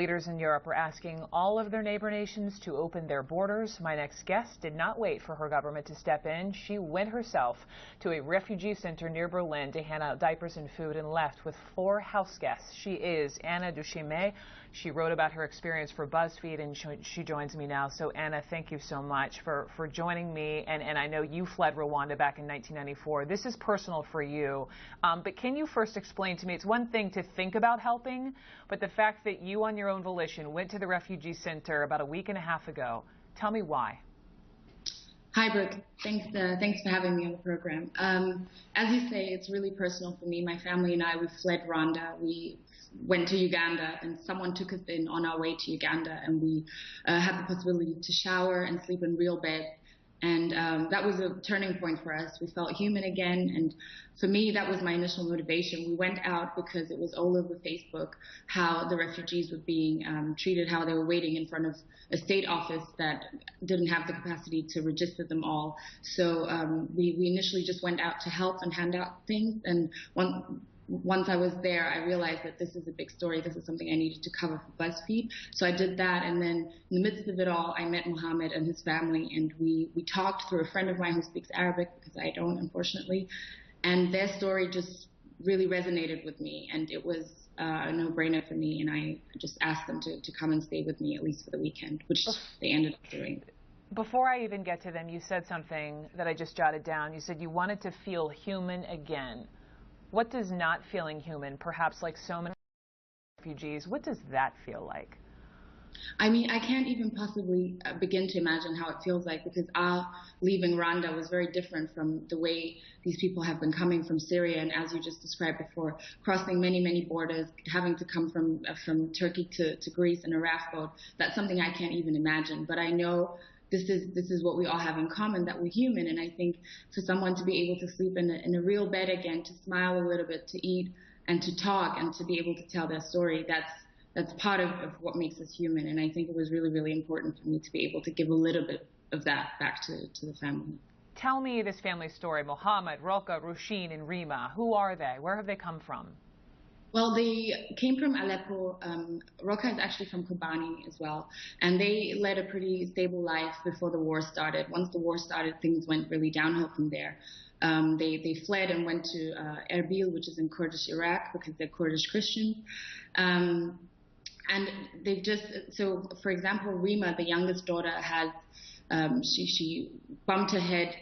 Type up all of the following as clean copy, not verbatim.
Leaders in Europe are asking all of their neighbor nations to open their borders. My next guest did not wait for her government to step in. She went herself to a refugee center near Berlin to hand out diapers and food and left with 4 house guests. She is Anna Dushime. She wrote about her experience for BuzzFeed, and she joins me now. So Anna, thank you so much for joining me. And I know you fled Rwanda back in 1994. This is personal for you. But can you first explain to me, it's one thing to think about helping, but the fact that you on your own volition went to the refugee center about a week and a half ago. Tell me why. Hi, Brooke. Thanks for having me on the program. As you say, it's really personal for me. My family and I, we fled Rwanda. We went to Uganda, and someone took us in on our way to Uganda, and we had the possibility to shower and sleep in real beds. And that was a turning point for us. We felt human again, and for me, that was my initial motivation. We went out because it was all over Facebook how the refugees were being treated, how they were waiting in front of a state office that didn't have the capacity to register them all. So we initially just went out to help and hand out things, and once I was there, I realized that this is a big story. This is something I needed to cover for BuzzFeed. So I did that, and then in the midst of it all, I met Mohammed and his family, and we talked through a friend of mine who speaks Arabic, because I don't, unfortunately, and their story just really resonated with me, and it was a no-brainer for me, and I just asked them to come and stay with me, at least for the weekend, which they ended up doing. Before I even get to them, you said something that I just jotted down. You said you wanted to feel human again. What does not feeling human, perhaps like so many refugees, what does that feel like? I mean, I can't even possibly begin to imagine how it feels like, because our leaving Rwanda was very different from the way these people have been coming from Syria, and as you just described before, crossing many, many borders, having to come from Turkey to Greece in a raft boat. That's something I can't even imagine, but I know this is what we all have in common, that we're human. And I think for someone to be able to sleep in a real bed again, to smile a little bit, to eat and to talk and to be able to tell their story, that's part of what makes us human. And I think it was really, really important for me to be able to give a little bit of that back to the family. Tell me this family story. Mohammed, Roka, Rushin, and Rima. Who are they? Where have they come from? Well, they came from Aleppo. Roka is actually from Kobani as well. And they led a pretty stable life before the war started. Once the war started, things went really downhill from there. They fled and went to Erbil, which is in Kurdish Iraq, because they're Kurdish Christians. And they've just, so for example, Rima, the youngest daughter, has she bumped her head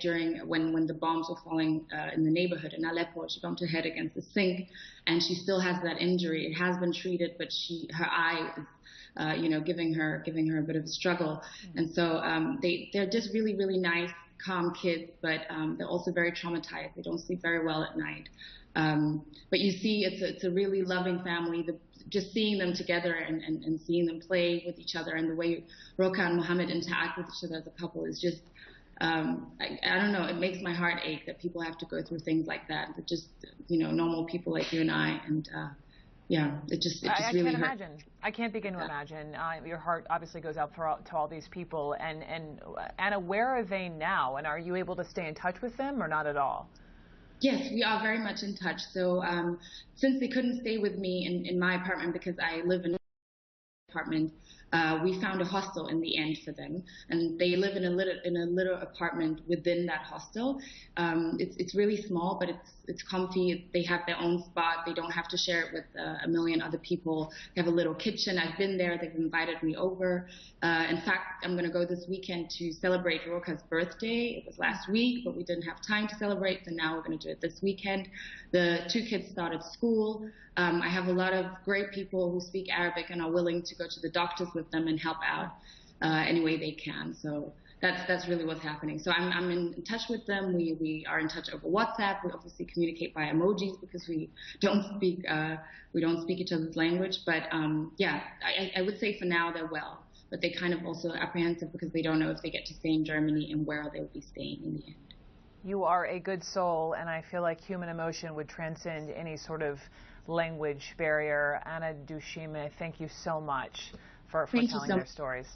when the bombs were falling in the neighborhood in Aleppo. She bumped her head against the sink, and she still has that injury. It has been treated, but her eye is, giving her a bit of a struggle. And so they're just really, really nice, calm kids, but they're also very traumatized. They don't sleep very well at night. But you see, it's a really loving family. Just seeing them together and seeing them play with each other, and the way Roka and Mohammed interact with each other as a couple is just, I don't know, it makes my heart ache that people have to go through things like that. They're just, normal people like you and I, and yeah, it just really hurts. Imagine. I can't begin to imagine. Your heart obviously goes out to all these people. And Anna, where are they now? And are you able to stay in touch with them or not at all? Yes, we are very much in touch. So since they couldn't stay with me in my apartment, because I live in an apartment, we found a hostel in the end for them, and they live in a little apartment within that hostel. It's really small, but it's comfy. They have their own spot. They don't have to share it with a million other people. They have a little kitchen. I've been there. They've invited me over. In fact, I'm going to go this weekend to celebrate Roka's birthday. It was last week, but we didn't have time to celebrate, so now we're going to do it this weekend. The 2 kids started school. I have a lot of great people who speak Arabic and are willing to go to the doctors with them and help out any way they can. So that's really what's happening. So I'm in touch with them. We are in touch over WhatsApp. We obviously communicate by emojis because we don't speak each other's language. But yeah, I would say for now they're well, but they kind of also apprehensive because they don't know if they get to stay in Germany and where they will be staying in the end. You are a good soul, and I feel like human emotion would transcend any sort of language barrier. Anna Dushime, thank you so much for telling their stories.